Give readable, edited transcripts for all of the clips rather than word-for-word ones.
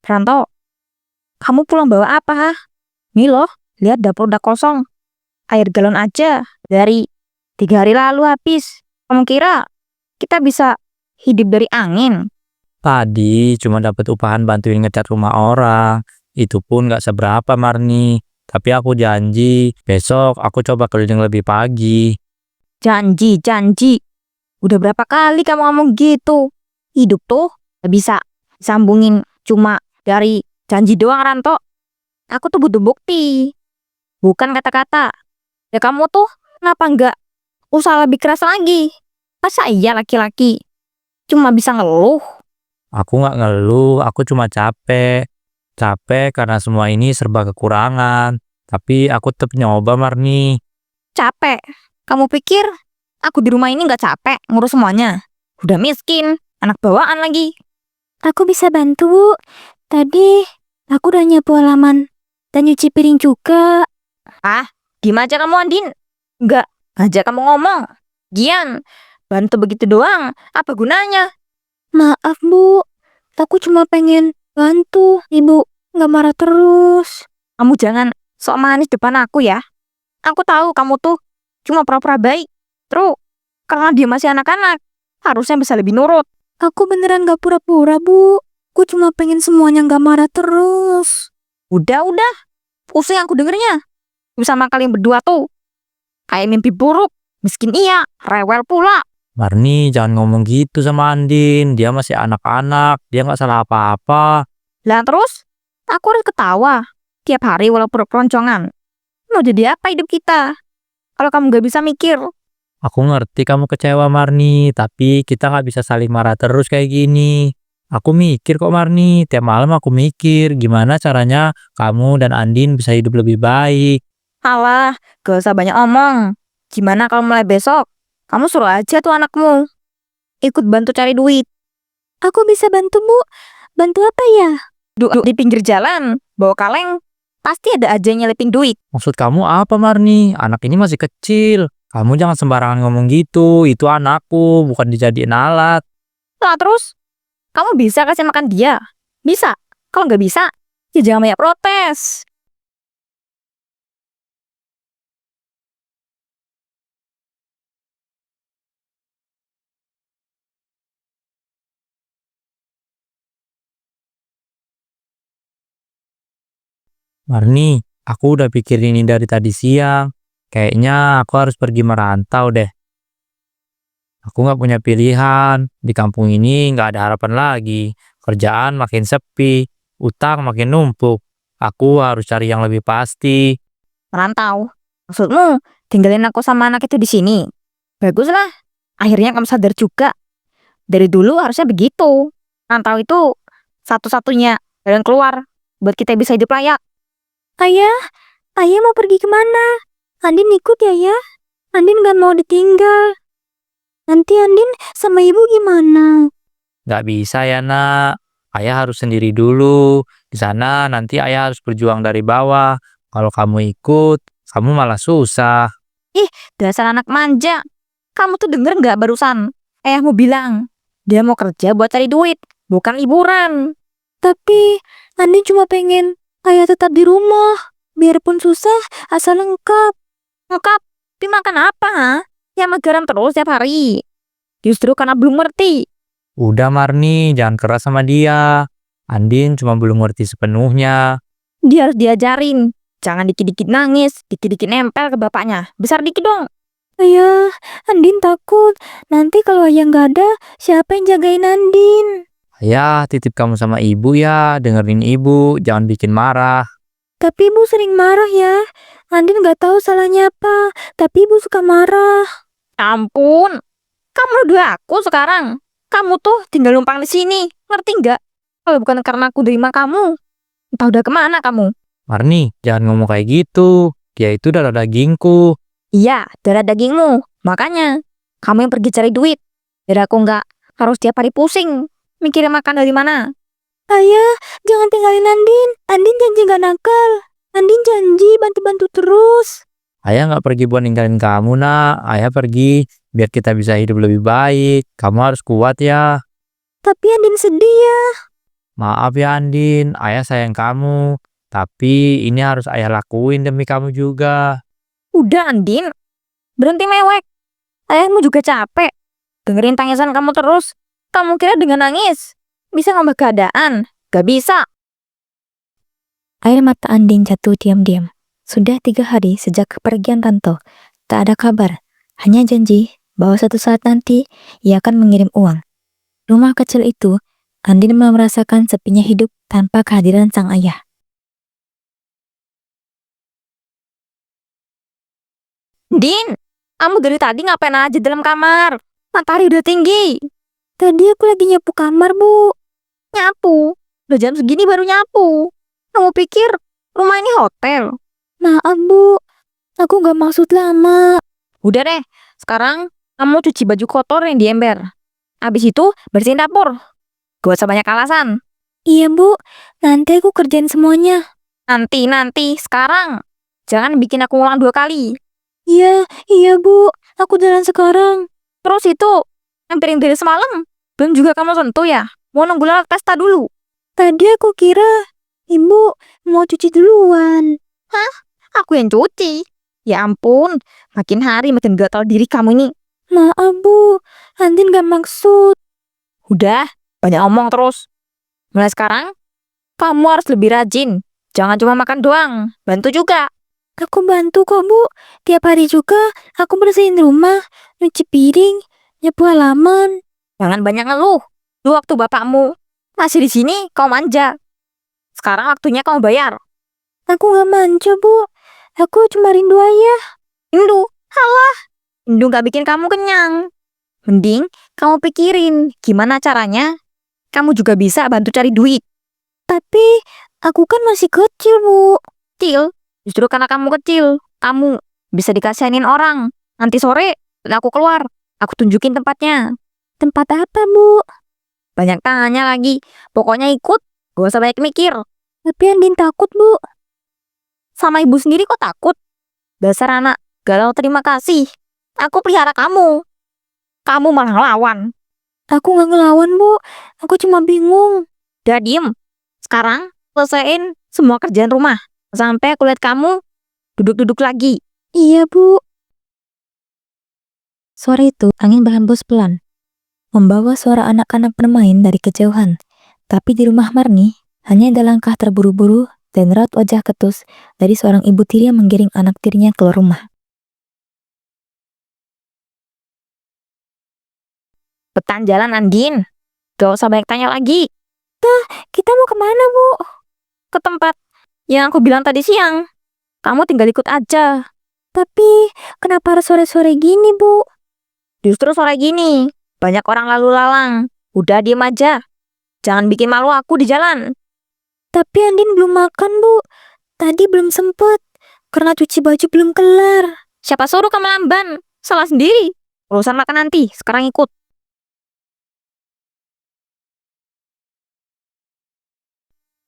Ranto, kamu pulang bawa apa, ha? Nih loh, lihat dapur udah kosong. Air galon aja dari 3 hari lalu habis. Kamu kira kita bisa hidup dari angin? Tadi cuma dapat upahan bantuin ngecat rumah orang. Itu pun nggak seberapa, Marni. Tapi aku janji, besok aku coba keliling lebih pagi. Janji. Udah berapa kali kamu ngomong gitu? Hidup tuh gak bisa sambungin cuma dari janji doang, Ranto. Aku tuh butuh bukti, bukan kata-kata. Ya kamu tuh kenapa nggak usah lebih keras lagi? Masa iya laki-laki cuma bisa ngeluh? Aku nggak ngeluh, aku cuma capek. Capek karena semua ini serba kekurangan. Tapi aku tetap nyoba, Marni. Capek? Kamu pikir aku di rumah ini nggak capek ngurus semuanya? Udah miskin, anak bawaan lagi. Aku bisa bantu, Bu. Tadi aku udah nyapu halaman dan nyuci piring juga. Gimana aja kamu, Andin? Nggak aja kamu ngomong. Gian, bantu begitu doang, apa gunanya? Maaf, Bu. Aku cuma pengen bantu. Ibu nggak marah terus. Kamu jangan sok manis depan aku ya. Aku tahu kamu tuh cuma pura-pura baik. Terus, karena dia masih anak-anak, harusnya bisa lebih nurut. Aku beneran gak pura-pura, Bu. Aku cuma pengen semuanya gak marah terus. Udah, pusing aku dengernya. Sama kalian berdua tuh, kayak mimpi buruk. Miskin iya, rewel pula. Marni, jangan ngomong gitu sama Andin. Dia masih anak-anak, dia nggak salah apa-apa. Lah terus, aku harus ketawa tiap hari walaupun peroncongan. Mau jadi apa hidup kita kalau kamu gak bisa mikir? Aku ngerti kamu kecewa, Marni, tapi kita nggak bisa saling marah terus kayak gini. Aku mikir kok, Marni. Tiap malam aku mikir gimana caranya kamu dan Andin bisa hidup lebih baik. Alah, gak usah banyak omong. Gimana kalau mulai besok kamu suruh aja tuh anakmu ikut bantu cari duit. Aku bisa bantu, Bu. Bantu apa ya? Duduk di pinggir jalan, bawa kaleng, pasti ada aja yang nyelipin duit. Maksud kamu apa, Marni? Anak ini masih kecil. Kamu jangan sembarangan ngomong gitu. Itu anakku, bukan dijadiin alat. Lah terus, kamu bisa kasih makan dia? Bisa. Kalau nggak bisa, ya jangan banyak protes. Marni, aku udah pikir ini dari tadi siang. Kayaknya aku harus pergi merantau deh. Aku nggak punya pilihan. Di kampung ini nggak ada harapan lagi. Kerjaan makin sepi, utang makin numpuk. Aku harus cari yang lebih pasti. Merantau. Maksudmu, tinggalin aku sama anak itu di sini? Baguslah. Akhirnya kamu sadar juga. Dari dulu harusnya begitu. Rantau itu satu-satunya jalan keluar buat kita bisa hidup layak. Ayah mau pergi kemana? Andin ikut ya? Andin gak mau ditinggal. Nanti Andin sama ibu gimana? Nggak bisa ya, nak. Ayah harus sendiri dulu. Di sana nanti ayah harus berjuang dari bawah. Kalau kamu ikut, kamu malah susah. Dasar anak manja. Kamu tuh denger nggak barusan? Ayahmu bilang, dia mau kerja buat cari duit, bukan liburan. Tapi Andin cuma pengen ayah tetap di rumah. Biarpun susah, asal lengkap. Ngekap, tapi makan apa, ha? Ya sama garam terus tiap hari. Justru karena belum ngerti. Udah, Marni, jangan keras sama dia. Andin cuma belum ngerti sepenuhnya. Dia harus diajarin. Jangan dikit-dikit nangis, dikit-dikit nempel ke bapaknya. Besar dikit dong. Ayah, Andin takut. Nanti kalau ayah nggak ada, siapa yang jagain Andin? Ayah titip kamu sama ibu ya. Dengerin ibu, jangan bikin marah. Tapi ibu sering marah ya. Andin nggak tahu salahnya apa, tapi ibu suka marah. Ampun, kamu nuduh aku sekarang. Kamu tuh tinggal numpang di sini, ngerti nggak? Kalau bukan karena aku terima kamu, entah udah kemana kamu. Marni, jangan ngomong kayak gitu. Dia itu darah dagingku. Iya, darah dagingmu. Makanya, kamu yang pergi cari duit. Biar aku nggak harus tiap hari pusing mikirin makan dari mana. Ayah, jangan tinggalin Andin. Andin janji gak nakal. Andin janji bantu-bantu terus. Ayah nggak pergi buat ninggalin kamu, nak. Ayah pergi biar kita bisa hidup lebih baik. Kamu harus kuat ya. Tapi Andin sedih ya. Maaf ya Andin, ayah sayang kamu. Tapi ini harus ayah lakuin demi kamu juga. Udah Andin, berhenti mewek. Ayahmu juga capek. Dengerin tangisan kamu terus. Kamu kira dengan nangis bisa ngubah keadaan? Gak bisa. Air mata Andin jatuh diam-diam. Sudah 3 hari sejak kepergian Ranto. Tak ada kabar. Hanya janji bahwa suatu saat nanti ia akan mengirim uang. Rumah kecil itu, Andin merasakan sepinya hidup tanpa kehadiran sang ayah. Din, kamu dari tadi ngapain aja dalam kamar? Matahari udah tinggi. Tadi aku lagi nyapu kamar, Bu. Nyapu. Udah jam segini baru nyapu. Kamu pikir rumah ini hotel? Maaf, Bu. Aku gak maksud lama. Udah deh, sekarang kamu cuci baju kotor yang di ember. Abis itu bersihin dapur. Gak usah banyak alasan. Iya, Bu. Nanti aku kerjain semuanya. Nanti, sekarang. Jangan bikin aku ulang 2 kali. Iya, Bu. Aku jalan sekarang. Terus itu, yang piring dari semalam, belum juga kamu sentuh ya? Mau nunggu lalat pesta dulu. Tadi aku kira Ibu mau cuci duluan. Aku yang cuci. Ya ampun, makin hari makin gak tahu diri kamu ini. Maaf, Bu. Andin gak maksud. Udah, banyak omong terus. Mulai sekarang, kamu harus lebih rajin. Jangan cuma makan doang, bantu juga. Aku bantu kok, Bu. Tiap hari juga aku bersihin rumah, nyuci piring, nyapu halaman. Jangan banyak ngeluh. Dulu waktu bapakmu masih di sini, kau manja. Sekarang waktunya kamu bayar. Aku gak manja, Bu. Aku cuma rindu ayah. Rindu, halah. Rindu gak bikin kamu kenyang. Mending kamu pikirin gimana caranya kamu juga bisa bantu cari duit. Tapi aku kan masih kecil, Bu. Kecil, justru karena kamu kecil, kamu bisa dikasihanin orang. Nanti sore, aku keluar, aku tunjukin tempatnya. Tempat apa, Bu? Banyak tanya lagi, pokoknya ikut, gak usah banyak mikir. Tapi Andin takut, Bu. Sama ibu sendiri kok takut? Dasar anak, gak tahu terima kasih. Aku pelihara kamu. Kamu malah ngelawan. Aku gak ngelawan, Bu. Aku cuma bingung. Udah diem. Sekarang, selesaiin semua kerjaan rumah. Sampai aku lihat kamu duduk-duduk lagi. Iya, Bu. Sore itu, angin berhembus pelan, membawa suara anak-anak bermain dari kejauhan. Tapi di rumah Marni, hanya ada langkah terburu-buru dan raut wajah ketus dari seorang ibu tiri yang menggiring anak tirinya keluar rumah. Petan jalan Andin. Gak usah banyak tanya lagi. Kita mau kemana, Bu? Ke tempat yang aku bilang tadi siang. Kamu tinggal ikut aja. Tapi kenapa harus sore-sore gini, Bu? Justru sore gini, banyak orang lalu lalang. Udah diem aja. Jangan bikin malu aku di jalan. Tapi Andin belum makan, Bu. Tadi belum sempet. Karena cuci baju belum kelar. Siapa suruh kamu lamban? Salah sendiri. Urusan makan nanti, sekarang ikut.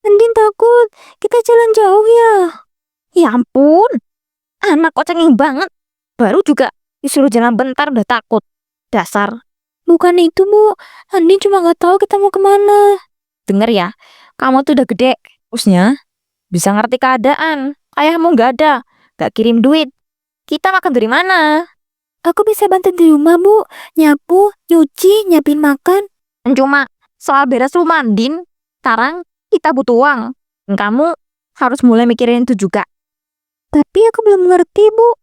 Andin takut. Kita jalan jauh ya. Ya ampun, anak kok cengeng banget. Baru juga disuruh jalan bentar udah takut. Dasar. Bukan itu, Bu. Andin cuma gak tahu kita mau kemana. Denger ya, kamu tuh udah gede. Terusnya, bisa ngerti keadaan. Ayahmu gak ada, gak kirim duit. Kita makan dari mana? Aku bisa bantu di rumah, Bu. Nyapu, nyuci, nyiapin makan. Dan cuma soal beres rumah Andin, sekarang kita butuh uang. Dan kamu harus mulai mikirin itu juga. Tapi aku belum ngerti, Bu.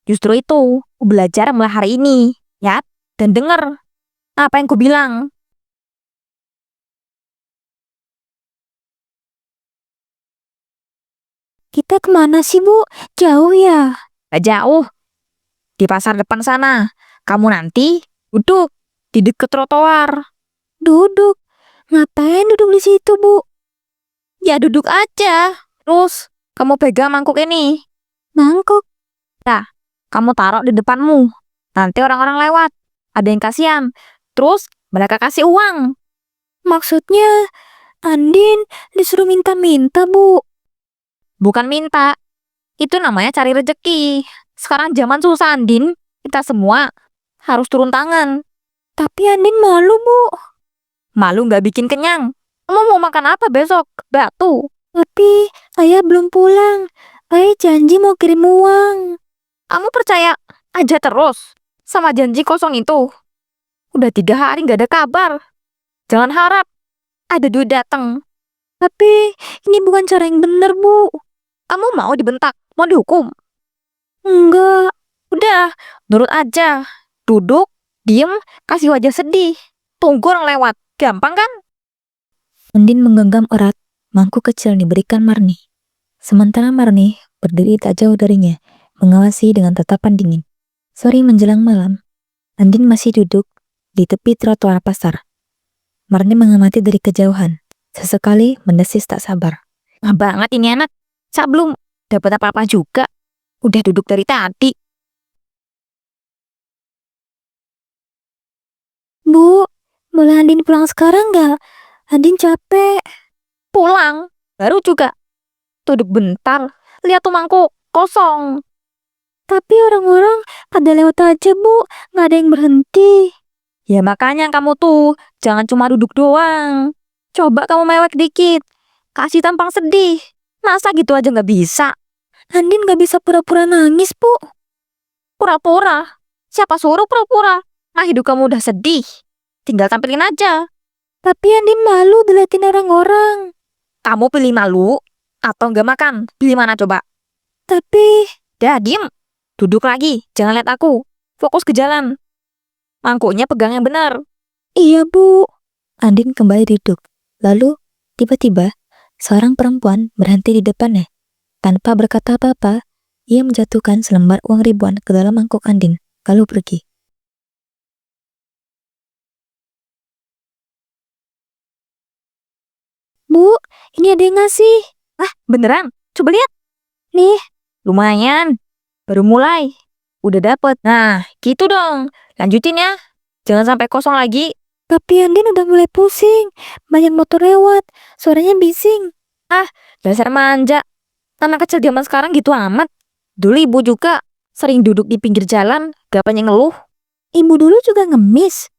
Justru itu, aku belajar mulai hari ini. Ya, dan denger apa yang ku bilang. Kita kemana sih, Bu? Jauh ya? Gak jauh, di pasar depan sana. Kamu nanti duduk di deket trotoar. Duduk. Ngapain duduk di situ, Bu? Ya duduk aja. Terus kamu pegang mangkuk ini. Mangkok. Kamu taruh di depanmu. Nanti orang-orang lewat. Ada yang kasihan. Terus mereka kasih uang. Maksudnya, Andin disuruh minta-minta, Bu. Bukan minta. Itu namanya cari rejeki. Sekarang zaman susah Andin. Kita semua harus turun tangan. Tapi Andin malu, Bu. Malu gak bikin kenyang. Kamu mau makan apa besok? Batu. Tapi ayah belum pulang. Ayah janji mau kirim uang. Kamu percaya aja terus sama janji kosong itu. Udah 3 hari gak ada kabar. Jangan harap ada duit datang. Tapi ini bukan cara yang benar, Bu. Kamu mau dibentak? Mau dihukum? Enggak. Udah, nurut aja. Duduk, diem, kasih wajah sedih. Tunggu orang lewat. Gampang kan? Andin menggenggam erat mangkuk kecil diberikan Marni. Sementara Marni berdiri tak jauh darinya, mengawasi dengan tatapan dingin. Sore menjelang malam, Andin masih duduk di tepi trotoar pasar. Marni mengamati dari kejauhan, sesekali mendesis tak sabar. Nah banget ini anak. Saya belum dapat apa-apa juga. Udah duduk dari tadi. Bu, boleh Andin pulang sekarang nggak? Andin capek. Pulang. Baru juga. Duduk bentar. Lihat tuh mangkuk. Kosong. Tapi orang-orang pada lewat aja, Bu. Nggak ada yang berhenti. Ya makanya kamu tuh jangan cuma duduk doang. Coba kamu mewek dikit. Kasih tampang sedih. Masa gitu aja nggak bisa? Andin nggak bisa pura-pura nangis, Bu. Pura-pura. Siapa suruh pura-pura? Nah hidup kamu udah sedih. Tinggal tampilin aja. Tapi Andin malu diliatin orang-orang. Kamu pilih malu atau nggak makan? Pilih mana coba? Tapi, Dah diem. Duduk lagi. Jangan lihat aku. Fokus ke jalan. Mangkuknya pegang yang benar. iya, Bu. Andin kembali duduk. Lalu, tiba-tiba, seorang perempuan berhenti di depannya. Tanpa berkata apa-apa, ia menjatuhkan selembar uang ribuan ke dalam mangkuk Andin, lalu pergi. Bu, ini ada yang ngasih. Ah beneran? Coba lihat. Nih, Lumayan. Baru mulai. Udah dapet. Nah gitu dong. Lanjutin ya. Jangan sampai kosong lagi. tapi Andin udah mulai pusing. Banyak motor lewat, suaranya bising. Dasar manja. Anak kecil zaman sekarang gitu amat. Dulu ibu juga sering duduk di pinggir jalan. Gak pengen ngeluh. Ibu dulu juga ngemis.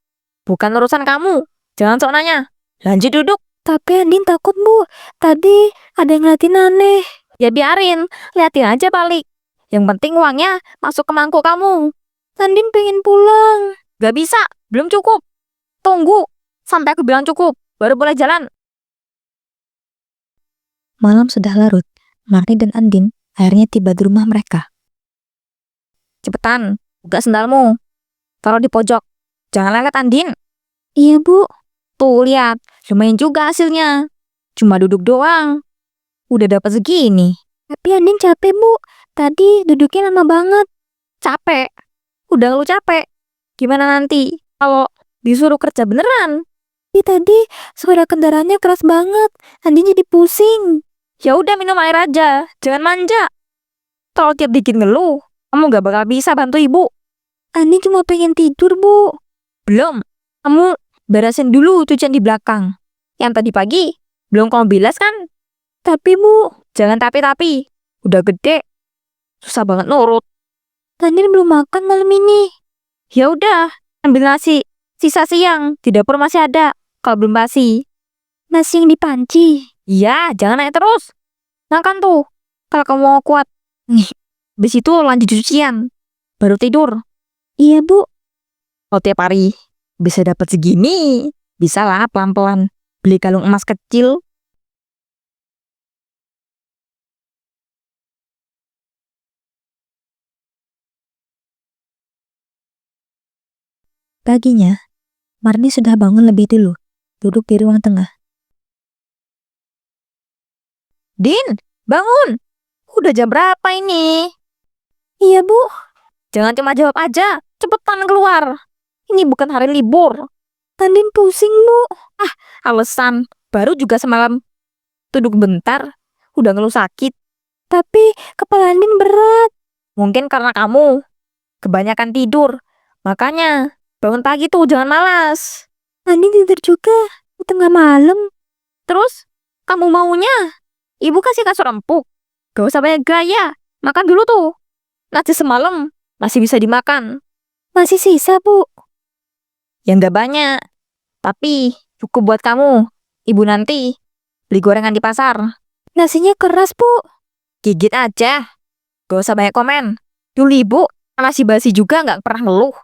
Bukan urusan kamu. Jangan sok nanya. Lanjut duduk. Tapi Andin takut, Bu. Tadi ada yang ngeliatin aneh. Ya biarin. Liatin aja balik. Yang penting uangnya masuk ke mangkuk kamu. Andin pengen pulang. Gak bisa. Belum cukup. Tunggu. Sampai aku bilang cukup. Baru boleh jalan. Malam sudah larut. Marni dan Andin akhirnya tiba di rumah mereka. Cepetan. Buka sendalmu. Taruh di pojok. Jangan lelet Andin. Iya, Bu. Tuh lihat. Lumayan juga hasilnya. Cuma duduk doang. Udah dapat segini. Tapi Andin capek, Bu. Tadi duduknya lama banget. Capek. Udah lu capek. Gimana nanti kalau disuruh kerja beneran? Tapi tadi suara kendaraannya keras banget. Andin jadi pusing. Ya udah minum air aja. Jangan manja. Kalau tiap dikit ngeluh, kamu gak bakal bisa bantu ibu. Andin cuma pengen tidur, Bu. Belum. Kamu beresin dulu cucian di belakang. Yang tadi pagi belum kamu bilas kan? Tapi, Bu, Jangan tapi-tapi. Udah gede. Susah banget nurut. Andin belum makan malam ini. Ya udah, ambil nasi. Sisa siang di dapur masih ada. Kalau belum basi. Nasi yang dipanci. Iya, jangan naik terus. Makan tuh. Kalau kamu mau kuat. Nih, habis itu lanjut cucian. Baru tidur. Iya, Bu. Oh tiap hari bisa dapat segini. Bisa lah pelan-pelan. Beli kalung emas kecil. Paginya, Marni sudah bangun lebih dulu. Duduk di ruang tengah. Din, bangun. Udah jam berapa ini? Iya, Bu. Jangan cuma jawab aja. Cepetan keluar. Ini bukan hari libur. Andin pusing, Bu. Alasan. Baru juga semalam. Duduk bentar. Udah ngeluh sakit. Tapi kepala Andin berat. Mungkin karena kamu kebanyakan tidur. Makanya bangun pagi tuh jangan malas. Andin tidur juga di tengah malam. Terus kamu maunya ibu kasih kasur empuk. Gak usah banyak gaya. Makan dulu tuh. Nasi semalam masih bisa dimakan. Masih sisa, Bu. Ya nggak banyak. Tapi cukup buat kamu. Ibu nanti beli gorengan di pasar. Nasinya keras, Bu. Gigit aja. Gak usah banyak komen. Dulu ibu nasi basi juga nggak pernah ngeluh.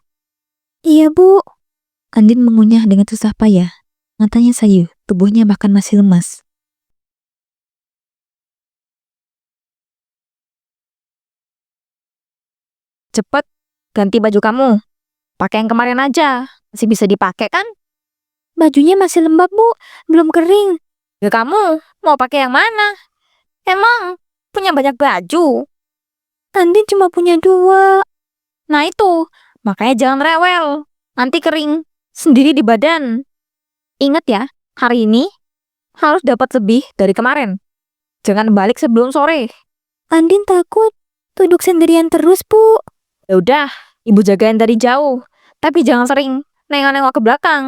Iya, Bu. Andin mengunyah dengan susah payah. Matanya sayu, tubuhnya bahkan masih lemas. Cepet ganti baju kamu. Pakai yang kemarin aja. Masih bisa dipakai kan? Bajunya masih lembab, Bu. Belum kering. Ya kamu mau pakai yang mana? Emang punya banyak baju. Andin cuma punya 2. Nah itu, makanya jangan rewel. Nanti kering sendiri di badan. Ingat ya, hari ini harus dapat lebih dari kemarin. Jangan balik sebelum sore. Andin takut. Duduk sendirian terus, Bu. Ya udah, ibu jagain dari jauh. Tapi jangan sering nengok-nengok ke belakang.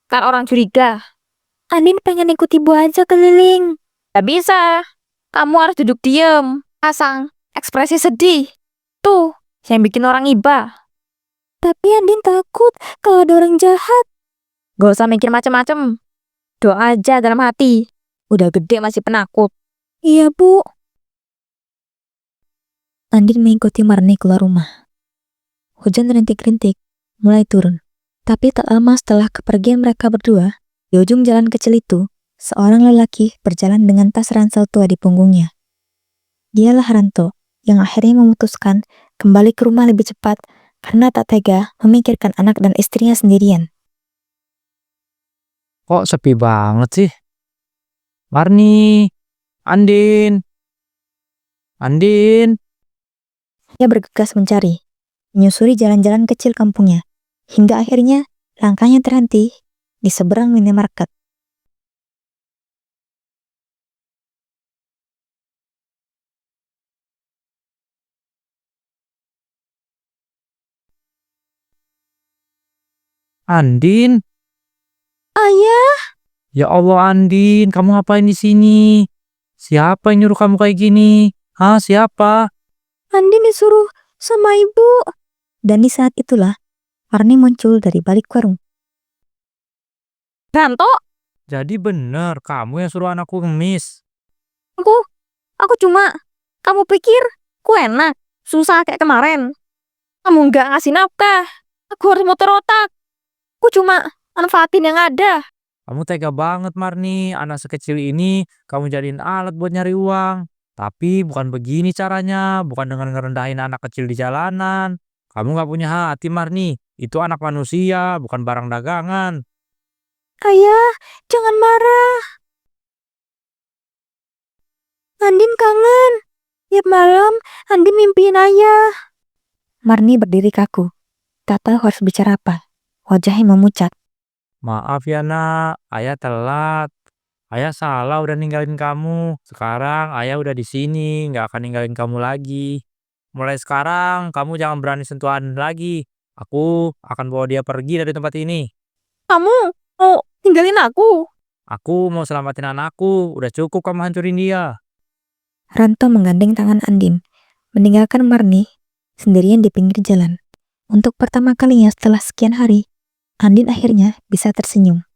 Ntar orang curiga. Andin pengen ikut ibu aja keliling. Gak bisa. Kamu harus duduk diem. Pasang ekspresi sedih. Tuh, yang bikin orang iba. Tapi Andin takut kalau ada orang jahat. Gak usah mikir macem-macem. Doa aja dalam hati. Udah gede masih penakut. Iya, Bu. Andin mengikuti Marni keluar rumah. Hujan rintik-rintik mulai turun. Tapi tak lama setelah kepergian mereka berdua, di ujung jalan kecil itu, seorang lelaki berjalan dengan tas ransel tua di punggungnya. Dialah Ranto yang akhirnya memutuskan kembali ke rumah lebih cepat karena tak tega memikirkan anak dan istrinya sendirian. Kok sepi banget sih? Marni, Andin, Andin. Ia bergegas mencari, menyusuri jalan-jalan kecil kampungnya, hingga akhirnya langkahnya terhenti di seberang minimarket. Andin, Ayah, ya Allah Andin, kamu ngapain di sini? Siapa yang nyuruh kamu kayak gini? Hah, siapa? Andin disuruh sama ibu. Dan di saat itulah, Arni muncul dari balik warung. Ranto, Jadi bener, kamu yang suruh anakku ngemis. aku cuma... Kamu pikir ku enak? Susah kayak kemarin. Kamu nggak ngasih nafkah. Aku harus muter otak. Aku cuma manfaatin yang ada. Kamu tega banget Marni, anak sekecil ini kamu jadiin alat buat nyari uang. Tapi bukan begini caranya, bukan dengan ngerendahin anak kecil di jalanan. Kamu gak punya hati Marni, itu anak manusia, bukan barang dagangan. Ayah, jangan marah. Andin kangen. Tiap malam, Andin mimpiin ayah. Marni berdiri kaku. Tak tahu harus bicara apa. Wajahnya memucat. Maaf ya nak, ayah telat. Ayah salah udah ninggalin kamu. Sekarang ayah udah di sini, gak akan ninggalin kamu lagi. Mulai sekarang kamu jangan berani sentuhan lagi. Aku akan bawa dia pergi dari tempat ini. Kamu mau tinggalin aku? Aku mau selamatin anakku, udah cukup kamu hancurin dia. Ranto menggandeng tangan Andin, meninggalkan Marni sendirian di pinggir jalan. Untuk pertama kalinya setelah sekian hari, Andin akhirnya bisa tersenyum.